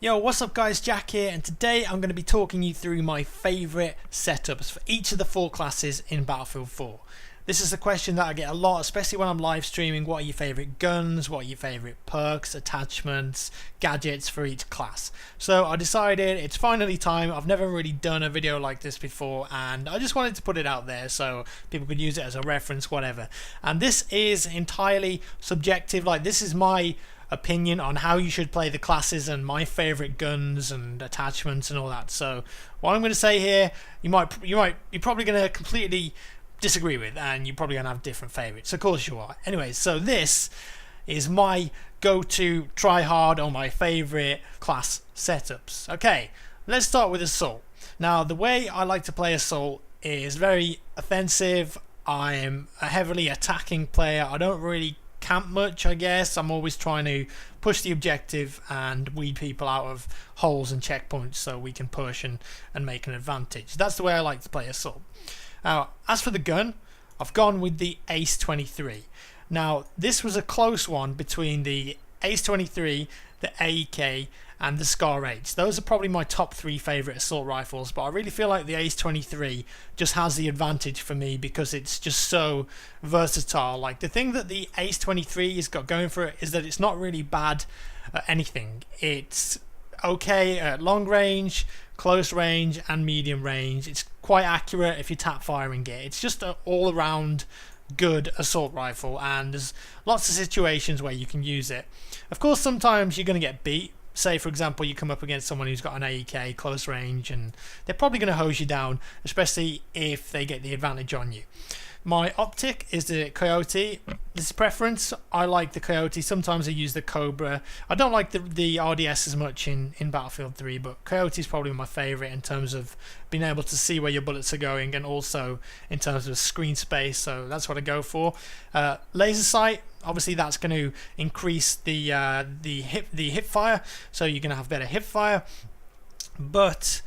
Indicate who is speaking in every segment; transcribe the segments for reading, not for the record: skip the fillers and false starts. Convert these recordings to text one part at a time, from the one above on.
Speaker 1: Yo, what's up guys, Jack here, and today I'm going to be talking you through my favourite setups for each of the 4 classes in Battlefield 4. This is a question that I get a lot, especially when I'm live streaming. What are your favourite guns, what are your favourite perks, attachments, gadgets for each class? So I decided it's finally time. I've never really done a video like this before, and I just wanted to put it out there so people could use it as a reference, whatever. And this is entirely subjective, like this is my opinion on how you should play the classes and my favorite guns and attachments and all that. So what I'm going to say here, you're probably going to completely disagree with, and you're probably going to have different favorites. Of course you are. Anyways, so this is my go-to try hard on my favorite class setups. Okay, let's start with Assault. Now the way I like to play Assault is very offensive. I'm a heavily attacking player. I don't really camp much, I guess. I'm always trying to push the objective and weed people out of holes and checkpoints so we can push and make an advantage. That's the way I like to play Assault. Now, as for the gun, I've gone with the Ace 23. Now, this was a close one between the Ace 23, the AEK, and the Scar H. Those are probably my top 3 favourite assault rifles, but I really feel like the Ace 23 just has the advantage for me because it's just so versatile. Like, the thing that the Ace 23 has got going for it is that it's not really bad at anything. It's okay at long range, close range, and medium range. It's quite accurate if you're tap firing it. It's just an all-around good assault rifle, and there's lots of situations where you can use it. Of course, sometimes you're going to get beat. Say, for example, you come up against someone who's got an AEK, close range, and they're probably going to hose you down, especially if they get the advantage on you. My optic is the Coyote. This is preference. I like the Coyote. Sometimes I use the Cobra. I don't like the RDS as much in Battlefield 3, but Coyote is probably my favourite in terms of being able to see where your bullets are going, and also in terms of screen space, so that's what I go for. Laser sight, obviously that's going to increase the hip fire, so you're going to have better hip fire, but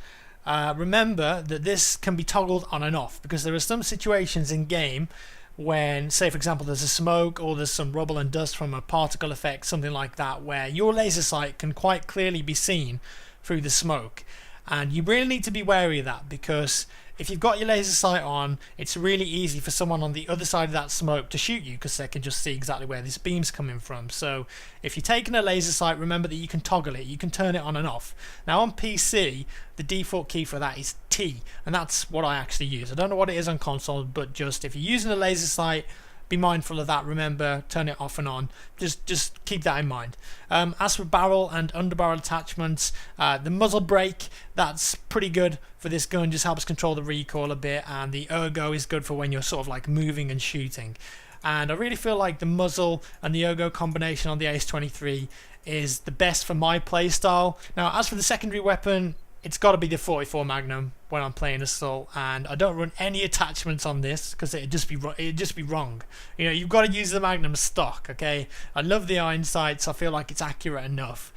Speaker 1: remember that this can be toggled on and off, because there are some situations in game when, say for example, there's a smoke or there's some rubble and dust from a particle effect, something like that, where your laser sight can quite clearly be seen through the smoke. And you really need to be wary of that, because if you've got your laser sight on, it's really easy for someone on the other side of that smoke to shoot you, because they can just see exactly where this beam's coming from. So if you're taking a laser sight, remember that you can toggle it, you can turn it on and off. Now on PC, the default key for that is T, and that's what I actually use. I don't know what it is on console, but just if you're using a laser sight, be mindful of that. Remember, turn it off and on. Just keep that in mind. As for barrel and underbarrel attachments, the muzzle brake, that's pretty good for this gun. Just helps control the recoil a bit, and the ergo is good for when you're sort of like moving and shooting. And I really feel like the muzzle and the ergo combination on the Ace 23 is the best for my playstyle. Now, as for the secondary weapon, it's got to be the 44 Magnum when I'm playing Assault, and I don't run any attachments on this because it'd just be wrong. You know, you've got to use the Magnum stock. Okay, I love the iron sights. I feel like it's accurate enough,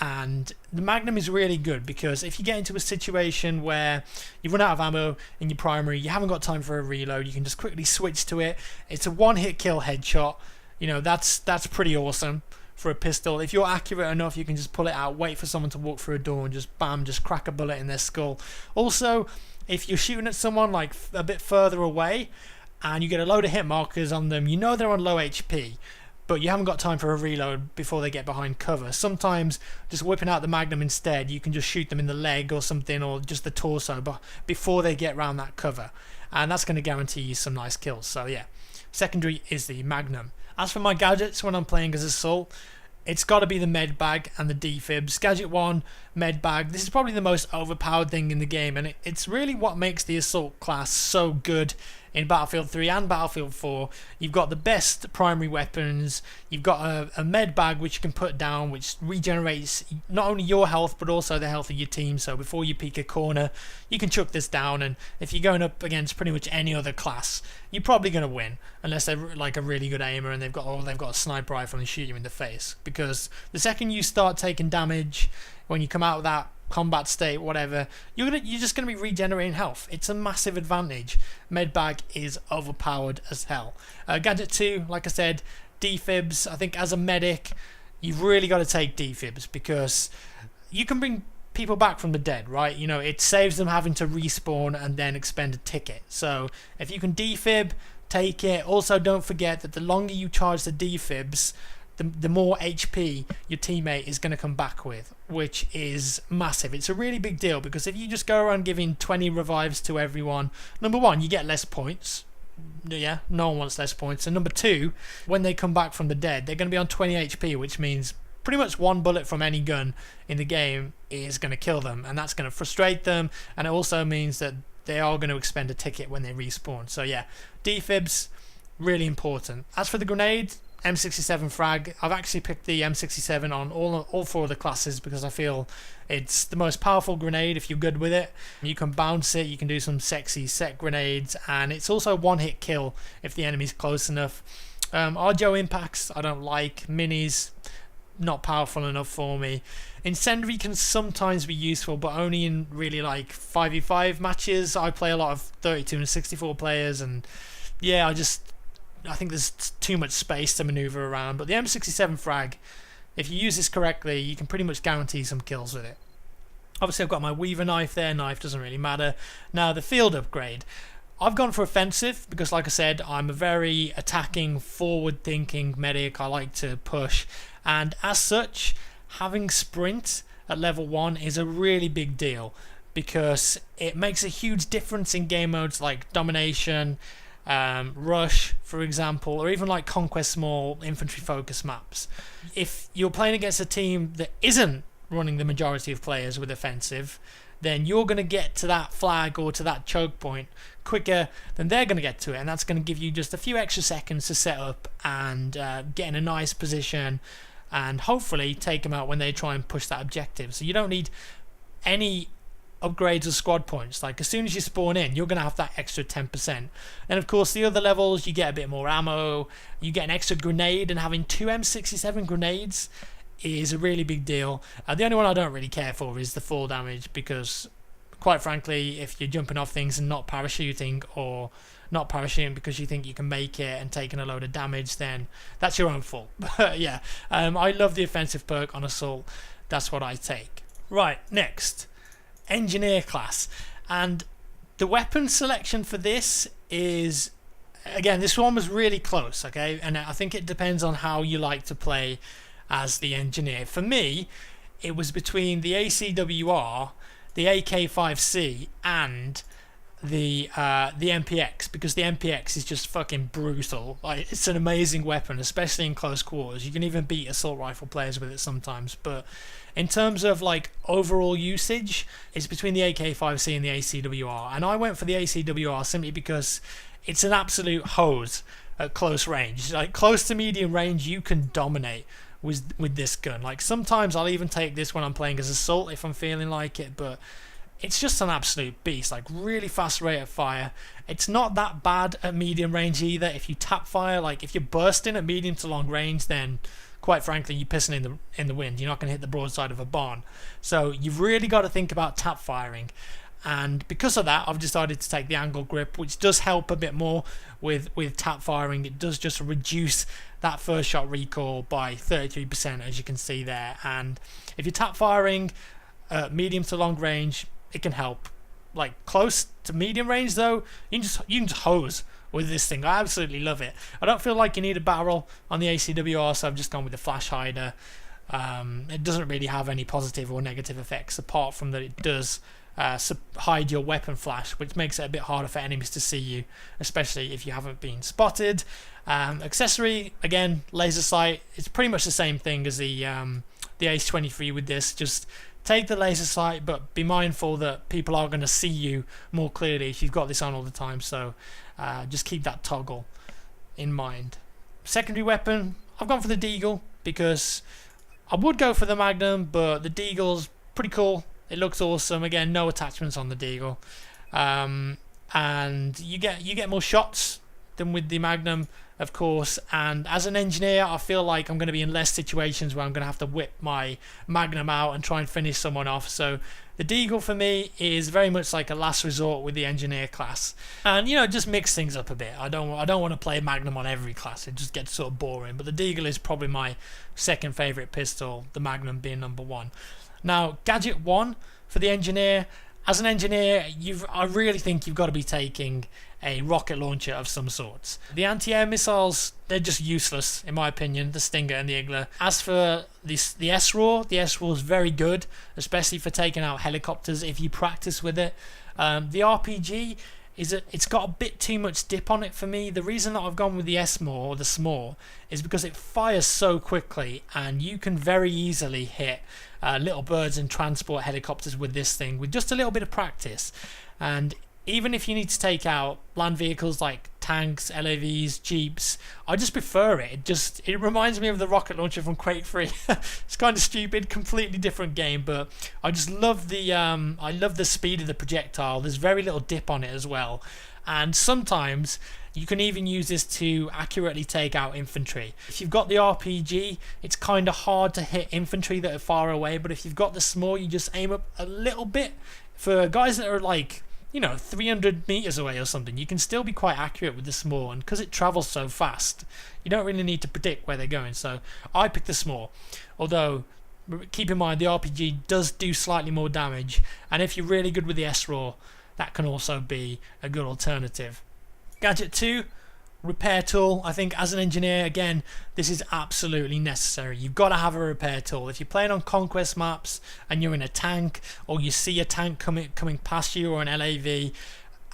Speaker 1: and the Magnum is really good because if you get into a situation where you run out of ammo in your primary, you haven't got time for a reload, you can just quickly switch to it. It's a one-hit kill headshot. You know, that's pretty awesome for a pistol. If you're accurate enough, you can just pull it out, wait for someone to walk through a door, and just bam, just crack a bullet in their skull. Also, if you're shooting at someone like a bit further away and you get a load of hit markers on them, you know they're on low HP, but you haven't got time for a reload before they get behind cover. Sometimes just whipping out the Magnum instead, you can just shoot them in the leg or something, or just the torso, but before they get around that cover, and that's going to guarantee you some nice kills. So yeah, secondary is the Magnum. As for my gadgets when I'm playing as Assault, it's got to be the med bag and the defibs. Gadget 1, med bag. This is probably the most overpowered thing in the game, and it's really what makes the Assault class so good in Battlefield 3 and Battlefield 4. You've got the best primary weapons. You've got a med bag which you can put down, which regenerates not only your health but also the health of your team. So before you peek a corner, you can chuck this down, and if you're going up against pretty much any other class, you're probably going to win, unless they're like a really good aimer and they've got a sniper rifle and shoot you in the face. Because the second you start taking damage, when you come out of that combat state, whatever, you're just gonna be regenerating health. It's a massive advantage. Medbag is overpowered as hell. Gadget 2, like I said, defibs. I think as a medic, you've really got to take defibs because you can bring people back from the dead, right? You know, it saves them having to respawn and then expend a ticket. So if you can defib, take it. Also, don't forget that the longer you charge the defibs, the more HP your teammate is going to come back with, which is massive. It's a really big deal, because if you just go around giving 20 revives to everyone, number one, you get less points. Yeah, no one wants less points. And number two, when they come back from the dead, they're going to be on 20 HP, which means pretty much one bullet from any gun in the game is going to kill them, and that's going to frustrate them, and it also means that they are going to expend a ticket when they respawn. So yeah, defibs, really important. As for the grenade, M67 frag, I've actually picked the M67 on all four of the classes because I feel it's the most powerful grenade if you're good with it. You can bounce it, you can do some sexy set grenades, and it's also one hit kill if the enemy's close enough. RGO impacts I don't like, minis not powerful enough for me. Incendiary can sometimes be useful, but only in really like 5v5 matches. I play a lot of 32 and 64 players, and yeah, I think there's too much space to maneuver around. But the M67 frag, if you use this correctly, you can pretty much guarantee some kills with it. Obviously I've got my Weaver knife there, knife doesn't really matter. Now the field upgrade, I've gone for offensive because, like I said, I'm a very attacking, forward thinking medic. I like to push, and as such, having sprint at level 1 is a really big deal, because it makes a huge difference in game modes like domination, rush for example, or even like conquest small infantry focus maps. If you're playing against a team that isn't running the majority of players with offensive, then you're going to get to that flag or to that choke point quicker than they're going to get to it, and that's going to give you just a few extra seconds to set up and get in a nice position and hopefully take them out when they try and push that objective. So you don't need any upgrades or squad points. Like, as soon as you spawn in, you're going to have that extra 10%. And of course the other levels, you get a bit more ammo, you get an extra grenade, and having 2 M67 grenades is a really big deal. The only one I don't really care for is the fall damage, because quite frankly, if you're jumping off things and not parachuting, or not parachuting because you think you can make it and taking a load of damage, then that's your own fault. But yeah, I love the offensive perk on assault. That's what I take. Right, next, engineer class. And the weapon selection for this is, again, this one was really close, okay? And I think it depends on how you like to play as the engineer. For me, it was between the ACWR, the AK5C, and the MPX, because the MPX is just fucking brutal. Like, it's an amazing weapon, especially in close quarters. You can even beat assault rifle players with it sometimes. But in terms of like overall usage, it's between the AK5C and the ACWR, and I went for the ACWR simply because it's an absolute hose at close range. Like, close to medium range, you can dominate with this gun. Like, sometimes I'll even take this when I'm playing as assault if I'm feeling like it, but it's just an absolute beast. Like, really fast rate of fire. It's not that bad at medium range either. If you tap fire, like if you're bursting at medium to long range, then quite frankly you're pissing in the wind. You're not going to hit the broadside of a barn. So you've really got to think about tap firing. And because of that, I've decided to take the angle grip, which does help a bit more with tap firing. It does just reduce that first shot recoil by 33%, as you can see there. And if you're tap firing medium to long range, it can help. Like, close to medium range though, you can just hose with this thing. I absolutely love it. I don't feel like you need a barrel on the ACWR, so I've just gone with the flash hider. It doesn't really have any positive or negative effects, apart from that it does hide your weapon flash, which makes it a bit harder for enemies to see you, especially if you haven't been spotted. Accessory, again, laser sight. It's pretty much the same thing as the Ace-23 with this. Just take the laser sight, but be mindful that people are going to see you more clearly if you've got this on all the time, so just keep that toggle in mind. Secondary weapon, I've gone for the Deagle, because I would go for the Magnum, but the Deagle's pretty cool. It looks awesome. Again, no attachments on the Deagle, and you get more shots than with the Magnum, of course. And as an engineer, I feel like I'm going to be in less situations where I'm going to have to whip my Magnum out and try and finish someone off. So the Deagle for me is very much like a last resort with the engineer class, and just mix things up a bit. I don't want to play Magnum on every class. It just gets sort of boring. But the Deagle is probably my second favorite pistol, the Magnum being number one. Now, Gadget 1 for the engineer. As an engineer, I really think you've got to be taking a rocket launcher of some sorts. The anti-air missiles, they're just useless in my opinion, the Stinger and the Igla. As for the S-RAW, the S-RAW is very good, especially for taking out helicopters if you practice with it. The RPG, it's got a bit too much dip on it for me. The reason that I've gone with the S-MAW, or the SMAW, is because it fires so quickly and you can very easily hit little birds and transport helicopters with this thing with just a little bit of practice. And even if you need to take out land vehicles like tanks, LAVs, jeeps, I just prefer it. It reminds me of the rocket launcher from Quake 3. It's kind of stupid, completely different game, but I just love the speed of the projectile. There's very little dip on it as well, and sometimes you can even use this to accurately take out infantry. If you've got the RPG, it's kind of hard to hit infantry that are far away, but if you've got the SMAW, you just aim up a little bit. For guys that are like, 300 meters away or something, you can still be quite accurate with the SMAW, and because it travels so fast, you don't really need to predict where they're going. So I picked the SMAW, although keep in mind the RPG does do slightly more damage, and if you're really good with the S-RAW, that can also be a good alternative. Gadget 2, repair tool. I think as an engineer, again, this is absolutely necessary. You've got to have a repair tool. If you're playing on conquest maps and you're in a tank, or you see a tank coming past you, or an LAV,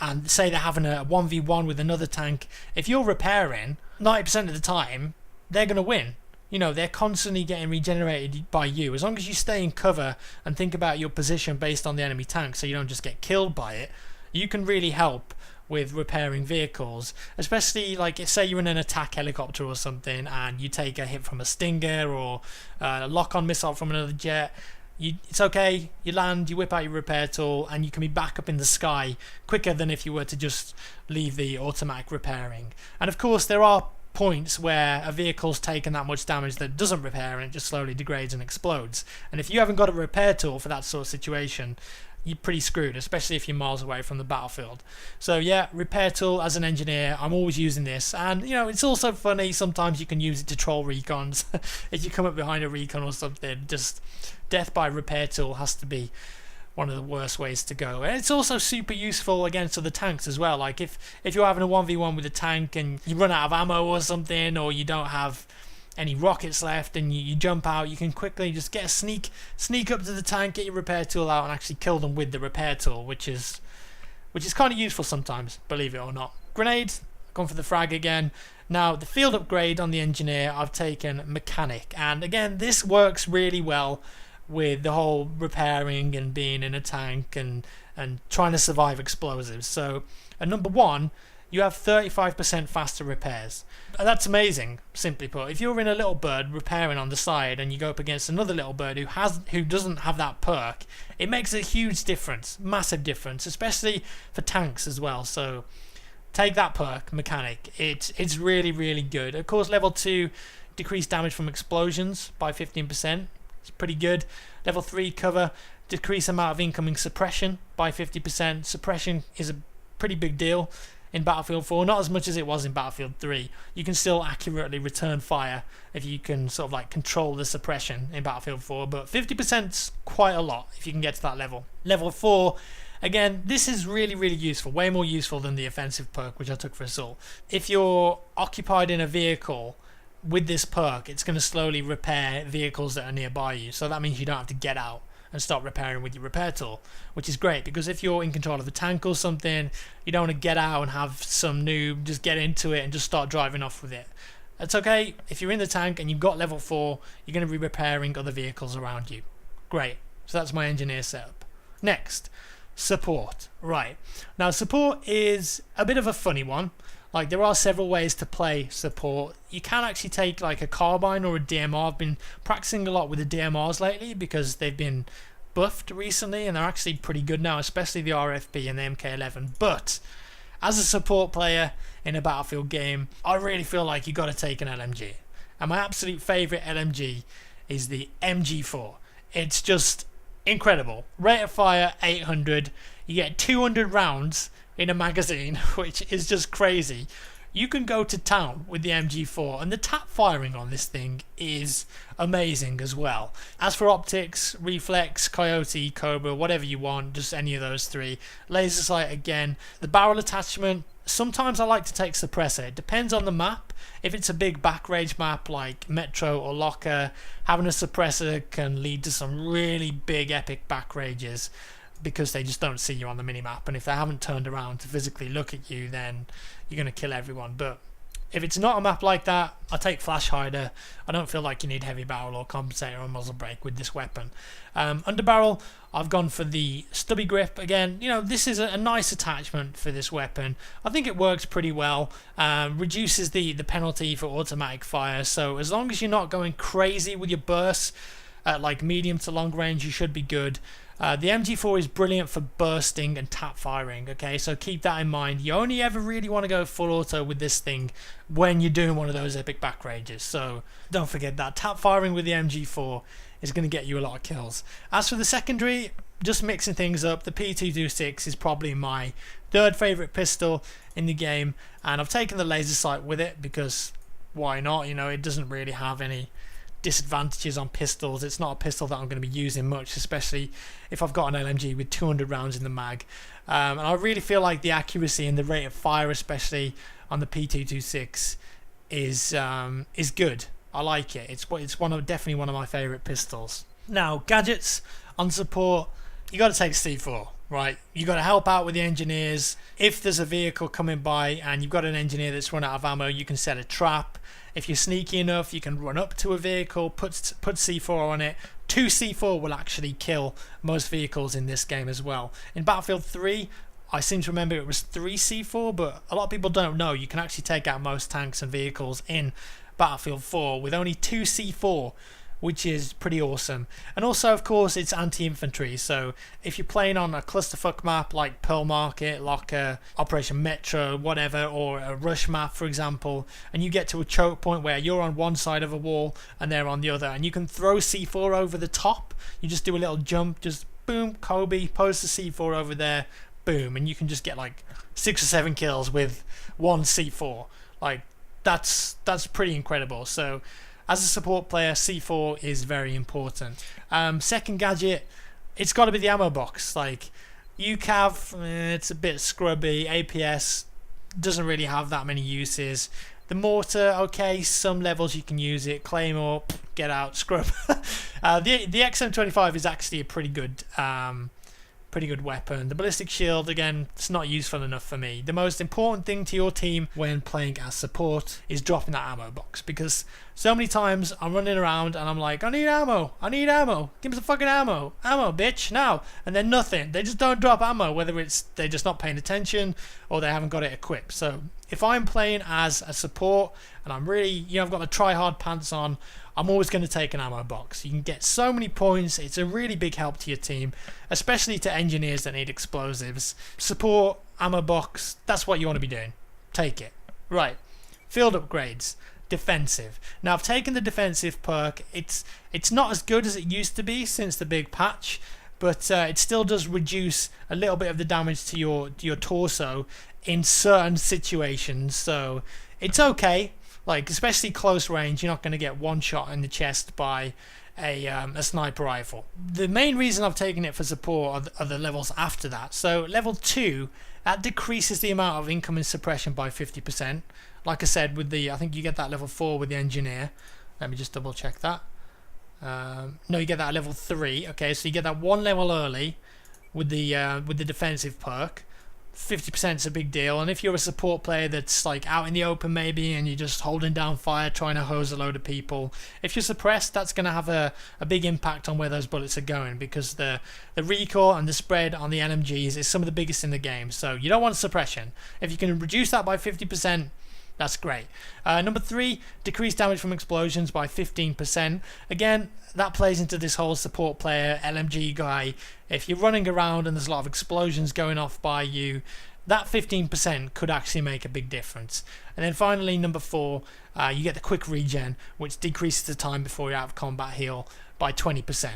Speaker 1: and say they're having a 1v1 with another tank, if you're repairing, 90% of the time they're going to win. They're constantly getting regenerated by you. As long as you stay in cover and think about your position based on the enemy tank so you don't just get killed by it, you can really help with repairing vehicles. Especially like, say you're in an attack helicopter or something and you take a hit from a Stinger or a lock-on missile from another jet. It's okay, you land, you whip out your repair tool, and you can be back up in the sky quicker than if you were to just leave the automatic repairing. And of course there are points where a vehicle's taken that much damage that doesn't repair and it just slowly degrades and explodes, and if you haven't got a repair tool for that sort of situation, you're pretty screwed, especially if you're miles away from the battlefield. So yeah, repair tool as an engineer, I'm always using this, and it's also funny, sometimes you can use it to troll recons. If you come up behind a recon or something, just death by repair tool has to be one of the worst ways to go. And it's also super useful against other tanks as well. Like if you're having a 1v1 with a tank and you run out of ammo or something, or you don't have any rockets left and you jump out, you can quickly just get a sneak up to the tank, get your repair tool out, and actually kill them with the repair tool, which is kind of useful sometimes, believe it or not. Grenades, gone for the frag again. Now the field upgrade on the engineer, I've taken mechanic, and again this works really well with the whole repairing and being in a tank and trying to survive explosives. So at number 1, you have 35% faster repairs. That's amazing, simply put. If you're in a little bird repairing on the side and you go up against another little bird who doesn't have that perk, it makes a huge difference, massive difference, especially for tanks as well. So take that perk, mechanic. It's really, really good. Of course, level 2, decreased damage from explosions by 15%. It's pretty good. Level 3, cover, decrease amount of incoming suppression by 50%. Suppression is a pretty big deal in Battlefield 4, not as much as it was in Battlefield 3. You can still accurately return fire if you can sort of like control the suppression in Battlefield 4, but 50%'s quite a lot if you can get to that level. Level 4, again, this is really, really useful, way more useful than the offensive perk which I took for Assault. If you're occupied in a vehicle with this perk, it's going to slowly repair vehicles that are nearby you, so that means you don't have to get out and start repairing with your repair tool, which is great, because if you're in control of a tank or something, you don't want to get out and have some noob just get into it and just start driving off with it. That's okay. If you're in the tank and you've got level 4, you're going to be repairing other vehicles around you. Great. So that's my engineer setup. Next, support. Right. Now support is a bit of a funny one. Like, there are several ways to play support. You can actually take like a carbine or a DMR. I've been practicing a lot with the DMRs lately because they've been buffed recently and they're actually pretty good now, especially the RFB and the MK11. But as a support player in a Battlefield game, I really feel like you've got to take an LMG. And my absolute favourite LMG is the MG4. It's just incredible. Rate of fire 800. You get 200 rounds in a magazine, which is just crazy. you can go to town with the MG4, and the tap firing on this thing is amazing as well. As for optics, reflex, coyote, cobra, whatever you want, just any of those three. Laser sight again. The barrel attachment, sometimes I like to take suppressor. It depends on the map. If it's a big back range map like Metro or Locker, having a suppressor can lead to some really big epic back ranges, because they just don't see you on the minimap, and if they haven't turned around to physically look at you, then you're going to kill everyone. But if it's not a map like that, I take flash hider. I don't feel like you need heavy barrel or compensator or muzzle brake with this weapon. Underbarrel, I've gone for the stubby grip again. You know, this is a nice attachment for this weapon. I think it works pretty well. Reduces the penalty for automatic fire, so as long as you're not going crazy with your bursts at like medium to long range, you should be good. The MG4 is brilliant for bursting and tap firing, okay, so keep that in mind. You only ever really want to go full auto with this thing when you're doing one of those epic back ranges, so don't forget that. Tap firing with the MG4 is going to get you a lot of kills. As for the secondary, just mixing things up, the P226 is probably my third favourite pistol in the game, and I've taken the laser sight with it because why not, you know, it doesn't really have any disadvantages on pistols. It's not a pistol that I'm going to be using much, especially if I've got an LMG with 200 rounds in the mag, and I really feel like the accuracy and the rate of fire, especially on the P226, is good. I like it. It's definitely one of my favourite pistols. Now, gadgets on support, you got to take C4, right? You got to help out with the engineers. If there's a vehicle coming by and you've got an engineer that's run out of ammo, you can set a trap. If you're sneaky enough, you can run up to a vehicle, put C4 on it. 2 C4 will actually kill most vehicles in this game as well. In Battlefield 3, I seem to remember it was 3 C4, but a lot of people don't know you can actually take out most tanks and vehicles in Battlefield 4 with only 2 C4, which is pretty awesome. And also, of course, it's anti-infantry, so if you're playing on a clusterfuck map like Pearl Market, Locker, Operation Metro, whatever, or a rush map, for example, and you get to a choke point where you're on one side of a wall and they're on the other, and you can throw C4 over the top, you just do a little jump, just boom, Kobe, post the C4 over there, boom, and you can just get like 6 or 7 kills with 1 C4. Like, that's pretty incredible. So as a support player, C4 is very important. Second gadget, it's got to be the ammo box. Like UCAV, it's a bit scrubby. APS doesn't really have that many uses. The mortar, okay, some levels you can use it. Claymore, get out, scrub. The XM25 is actually a pretty good weapon. The Ballistic Shield, again, it's not useful enough for me. The most important thing to your team when playing as support is dropping that ammo box, because so many times I'm running around and I'm like, I need ammo, give me some fucking ammo, bitch, now, and then nothing. They just don't drop ammo, whether it's they're just not paying attention or they haven't got it equipped. So if I'm playing as a support and I'm really, I've got the try hard pants on, I'm always going to take an ammo box. You can get so many points. It's a really big help to your team, especially to engineers that need explosives. Support, ammo box, that's what you want to be doing. Take it. Right. Field upgrades. Defensive. Now, I've taken the defensive perk. It's not as good as it used to be since the big patch, but it still does reduce a little bit of the damage to your torso in certain situations. So it's okay. Like, especially close range, you're not going to get one shot in the chest by a sniper rifle. The main reason I've taken it for support are the levels after that. So level 2, that decreases the amount of incoming suppression by 50%. Like I said, I think you get that level 4 with the engineer. Let me just double check that. No, you get that at level 3. Okay, so you get that 1 level early with the defensive perk. 50% is a big deal, and if you're a support player that's like out in the open maybe and you're just holding down fire trying to hose a load of people, if you're suppressed, that's going to have a big impact on where those bullets are going, because the recoil and the spread on the LMGs is some of the biggest in the game. So you don't want suppression. If you can reduce that by 50%, that's great. Number 3, decrease damage from explosions by 15%. Again, that plays into this whole support player LMG guy. If you're running around and there's a lot of explosions going off by you, that 15% could actually make a big difference. And then finally, number 4, you get the quick regen, which decreases the time before you're out of combat heal by 20%.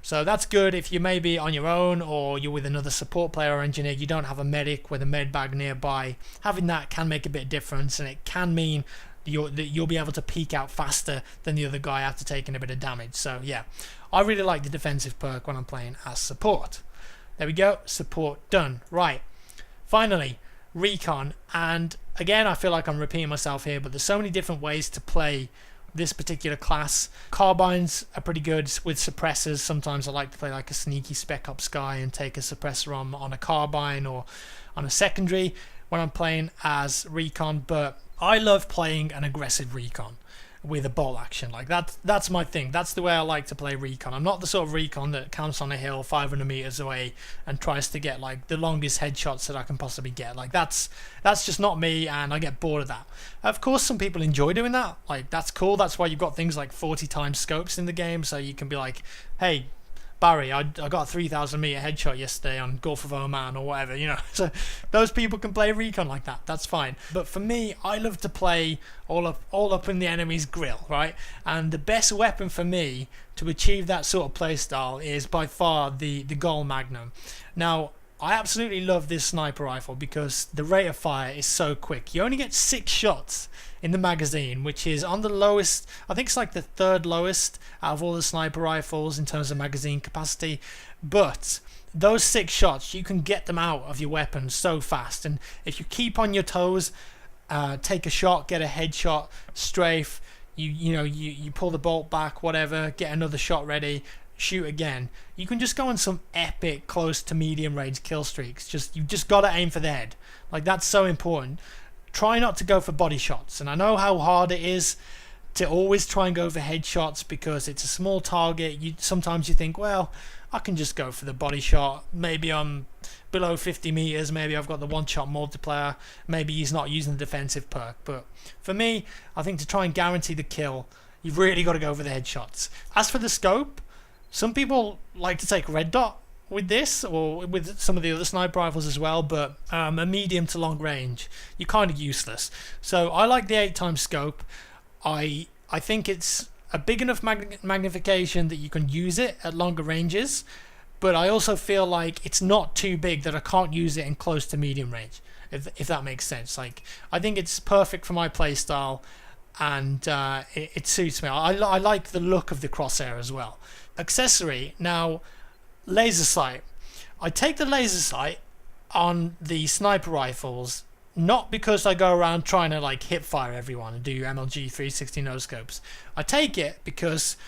Speaker 1: So that's good if you're maybe on your own or you're with another support player or engineer, you don't have a medic with a med bag nearby. Having that can make a bit of difference, and it can mean that you'll be able to peek out faster than the other guy after taking a bit of damage. So yeah, I really like the defensive perk when I'm playing as support. There we go, support done. Right, finally, Recon. And again, I feel like I'm repeating myself here, but there's so many different ways to play this particular class. Carbines are pretty good with suppressors. Sometimes I like to play like a sneaky spec ops guy and take a suppressor on a carbine or on a secondary when I'm playing as Recon, but I love playing an aggressive Recon with a bolt action. Like that's my thing. That's the way I like to play Recon. I'm not the sort of Recon that camps on a hill 500 meters away and tries to get like the longest headshots that I can possibly get. Like that's just not me, and I get bored of that. Of course, some people enjoy doing that. Like that's cool. That's why you've got things like 40 times scopes in the game, so you can be like, hey, Barry, I got a 3,000 meter headshot yesterday on Gulf of Oman or whatever, you know. So those people can play Recon like that. That's fine. But for me, I love to play all up in the enemy's grill, right? And the best weapon for me to achieve that sort of playstyle is by far the Gol Magnum. Now, I absolutely love this sniper rifle because the rate of fire is so quick. You only get 6 shots in the magazine, which is on the lowest. I think it's like the 3rd lowest out of all the sniper rifles in terms of magazine capacity. But those 6 shots, you can get them out of your weapon so fast. And if you keep on your toes, take a shot, get a headshot, strafe, you pull the bolt back, whatever, get another shot ready, shoot again, you can just go on some epic close to medium range kill streaks. You've just got to aim for the head. Like that's so important. Try not to go for body shots, and I know how hard it is to always try and go for headshots because it's a small target. Sometimes you think, well, I can just go for the body shot. Maybe I'm below 50 meters, maybe I've got the one shot multiplier, maybe he's not using the defensive perk. But for me, I think to try and guarantee the kill, you've really got to go for the headshots. As for the scope, some people like to take red dot with this, or with some of the other sniper rifles as well, but a medium to long range, you're kind of useless. So I like the 8 times scope. I think it's a big enough magnification that you can use it at longer ranges, but I also feel like it's not too big that I can't use it in close to medium range, if that makes sense. Like I think it's perfect for my playstyle, and it suits me. I like the look of the crosshair as well. Accessory, now, laser sight. I take the laser sight on the sniper rifles not because I go around trying to like hip fire everyone and do MLG 360 no scopes. I take it because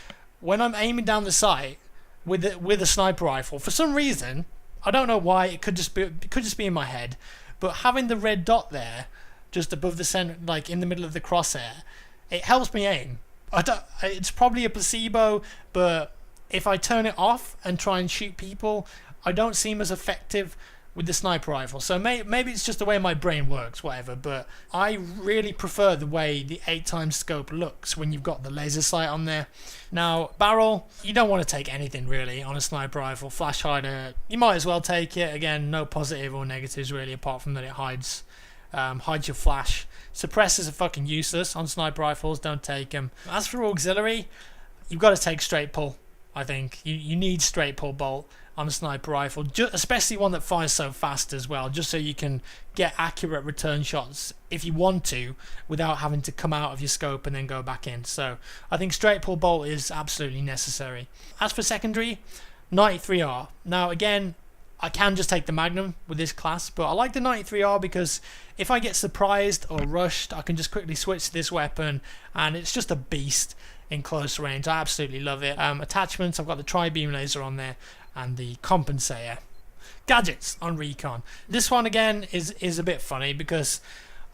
Speaker 1: when I'm aiming down the sight with a sniper rifle, for some reason, I don't know why, it could just be in my head, but having the red dot there just above the center, like in the middle of the crosshair, it helps me aim. It's probably a placebo, but if I turn it off and try and shoot people, I don't seem as effective with the sniper rifle. So maybe it's just the way my brain works, whatever, but I really prefer the way the 8 times scope looks when you've got the laser sight on there. Now, barrel, you don't want to take anything really on a sniper rifle. Flash hider, you might as well take it. Again, no positive or negatives really, apart from that it hides your flash. Suppressors are fucking useless on sniper rifles, don't take them. As for auxiliary, you've got to take straight pull. I think you need straight pull bolt on a sniper rifle, especially one that fires so fast as well, just so you can get accurate return shots if you want to without having to come out of your scope and then go back in. So I think straight pull bolt is absolutely necessary. As for secondary, 93R. Now again, I can just take the Magnum with this class, but I like the 93R because if I get surprised or rushed, I can just quickly switch to this weapon, and it's just a beast in close range. I absolutely love it. Attachments, I've got the tri-beam laser on there and the compensator. Gadgets on Recon. This one again is a bit funny because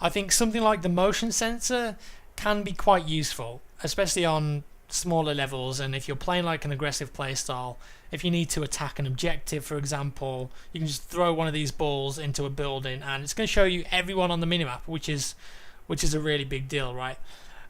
Speaker 1: I think something like the motion sensor can be quite useful, especially on smaller levels, and if you're playing like an aggressive playstyle, if you need to attack an objective, for example, you can just throw one of these balls into a building and it's going to show you everyone on the minimap, which is a really big deal, right?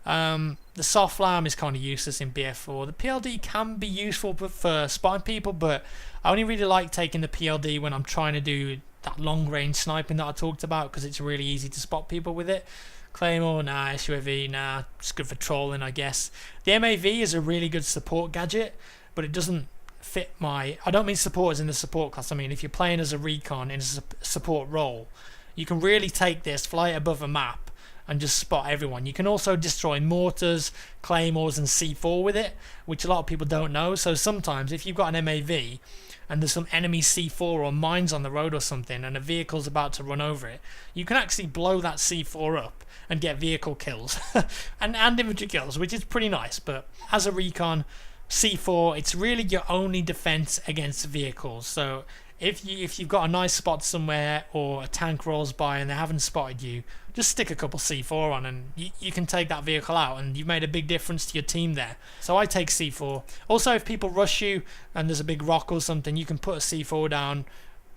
Speaker 1: The soft lam is kind of useless in BF4. The PLD can be useful for spotting people, but I only really like taking the PLD when I'm trying to do that long range sniping that I talked about, because it's really easy to spot people with it. Claymore, nah. SUAV, nah. It's good for trolling, I guess. The MAV is a really good support gadget, but it doesn't fit my, I don't mean supporters in the support class, I mean if you're playing as a Recon in a support role, you can really take this, fly it above a map and just spot everyone. You can also destroy mortars, claymores and C4 with it, which a lot of people don't know. So sometimes if you've got an MAV and there's some enemy C4 or mines on the road or something and a vehicle's about to run over it, you can actually blow that C4 up and get vehicle kills and infantry kills, which is pretty nice. But as a Recon, C4, it's really your only defense against vehicles. So if you've got a nice spot somewhere or a tank rolls by and they haven't spotted you, just stick a couple C4 on and you can take that vehicle out, and you've made a big difference to your team there. So I take C4. Also, if people rush you and there's a big rock or something, you can put a C4 down,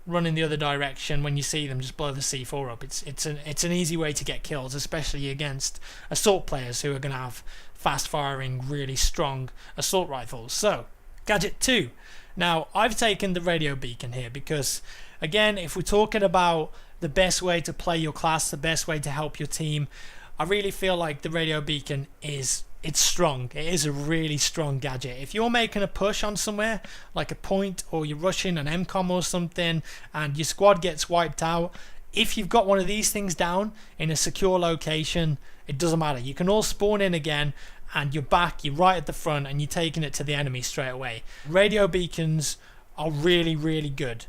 Speaker 1: run in the other direction. When you see them, just blow the C4 up. It's an easy way to get kills, especially against assault players who are going to have fast firing, really strong assault rifles. So Gadget 2. Now I've taken the radio beacon here because, again, if we're talking about the best way to play your class, the best way to help your team, I really feel like the radio beacon it's strong. It is a really strong gadget. If you're making a push on somewhere like a point, or you're rushing an MCOM or something and your squad gets wiped out, if you've got one of these things down in a secure location, it doesn't matter. You can all spawn in again and you're back, you're right at the front and you're taking it to the enemy straight away. Radio beacons are really, really good.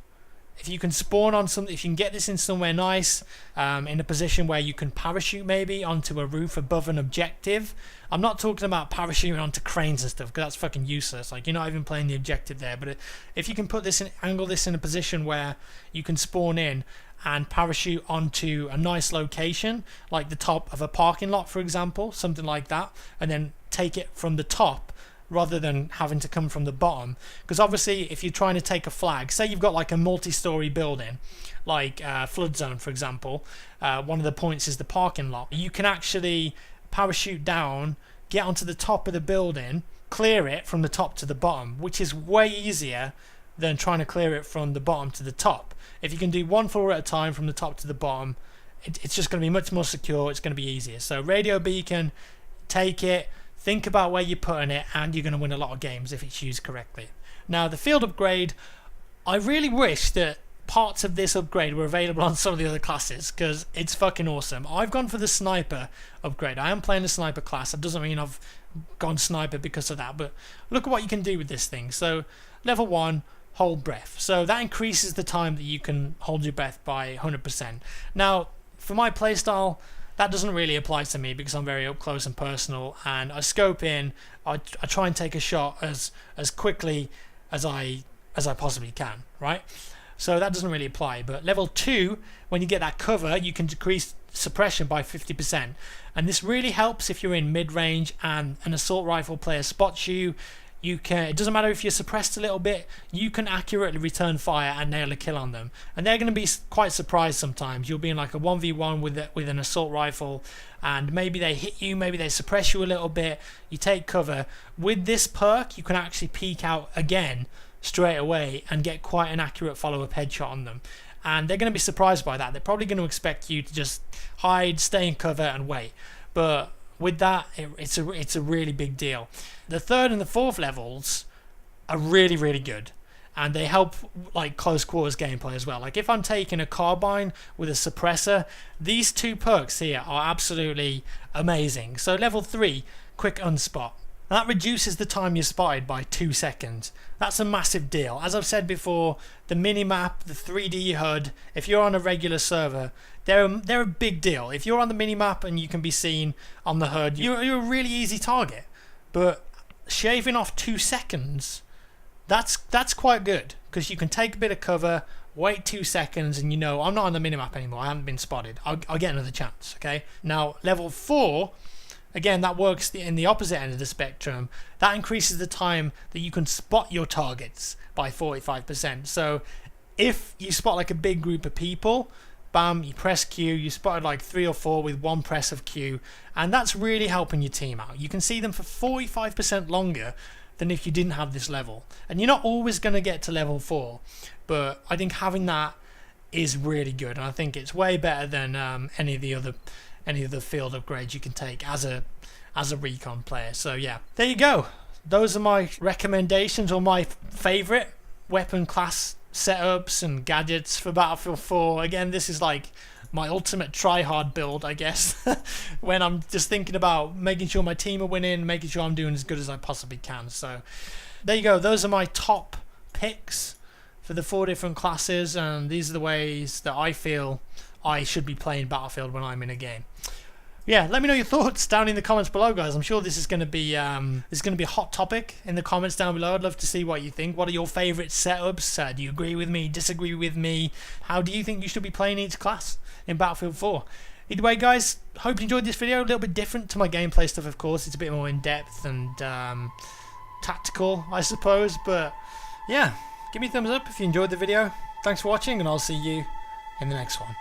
Speaker 1: If you can spawn on something, if you can get this in somewhere nice, in a position where you can parachute maybe onto a roof above an objective. I'm not talking about parachuting onto cranes and stuff, because that's fucking useless. Like, you're not even playing the objective there. But if you can put this in, angle this in a position where you can spawn in and parachute onto a nice location, like the top of a parking lot, for example, something like that, and then take it from the top rather than having to come from the bottom. Because obviously if you're trying to take a flag, say you've got like a multi-story building like flood zone, for example, one of the points is the parking lot. You can actually parachute down, get onto the top of the building, clear it from the top to the bottom, which is way easier than trying to clear it from the bottom to the top. If you can do one floor at a time from the top to the bottom, it's just going to be much more secure. It's going to be easier. So radio beacon, take it, think about where you're putting it, and you're going to win a lot of games if it's used correctly. Now the field upgrade, I really wish that parts of this upgrade were available on some of the other classes, because it's fucking awesome. I've gone for the sniper upgrade. I am playing the sniper class. That doesn't mean I've gone sniper because of that, but look at what you can do with this thing. So level 1, hold breath. So that increases the time that you can hold your breath by 100%. Now for my playstyle, that doesn't really apply to me because I'm very up close and personal, and I scope in, I try and take a shot as quickly as I possibly can, right? So that doesn't really apply. But level 2, when you get that cover, you can decrease suppression by 50%, and this really helps if you're in mid-range and an assault rifle player spots you. It doesn't matter if you're suppressed a little bit, you can accurately return fire and nail a kill on them, and they're going to be quite surprised sometimes. You'll be in like a 1v1 with an assault rifle, and maybe they hit you, maybe they suppress you a little bit, you take cover. With this perk, you can actually peek out again straight away and get quite an accurate follow-up headshot on them, and they're going to be surprised by that. They're probably going to expect you to just hide, stay in cover and wait, but with that, it's a really big deal. The 3rd and the 4th levels are really, really good, and they help like close quarters gameplay as well. Like if I'm taking a carbine with a suppressor, these 2 perks here are absolutely amazing. So level 3, quick unspot. That reduces the time you're spotted by 2 seconds. That's a massive deal. As I've said before, the minimap, the 3D HUD, if you're on a regular server, they're a big deal. If you're on the minimap and you can be seen on the HUD, you're a really easy target. But shaving off 2 seconds, that's quite good, because you can take a bit of cover, wait 2 seconds, and you know, I'm not on the minimap anymore, I haven't been spotted, I'll get another chance. Okay. Now level 4, again, that works in the opposite end of the spectrum. That increases the time that you can spot your targets by 45%. So if you spot like a big group of people, bam, you press Q, you spotted like 3 or 4 with 1 press of Q, and that's really helping your team out. You can see them for 45% longer than if you didn't have this level. And you're not always going to get to level 4, but I think having that is really good, and I think it's way better than any of the other field upgrades you can take as a Recon player. So yeah, there you go. those are my recommendations, or my favourite weapon class setups and gadgets for Battlefield 4. Again, this is like my ultimate try-hard build, I guess, when I'm just thinking about making sure my team are winning, making sure I'm doing as good as I possibly can. So there you go. Those are my top picks for the 4 different classes, and these are the ways that I feel I should be playing Battlefield when I'm in a game. Yeah, let me know your thoughts down in the comments below, guys. I'm sure this is going to be a hot topic in the comments down below. I'd love to see what you think. What are your favourite setups? Do you agree with me? Disagree with me? How do you think you should be playing each class in Battlefield 4? Either way, guys, hope you enjoyed this video. A little bit different to my gameplay stuff, of course. It's a bit more in depth and tactical, I suppose. But yeah, give me a thumbs up if you enjoyed the video. Thanks for watching, and I'll see you in the next one.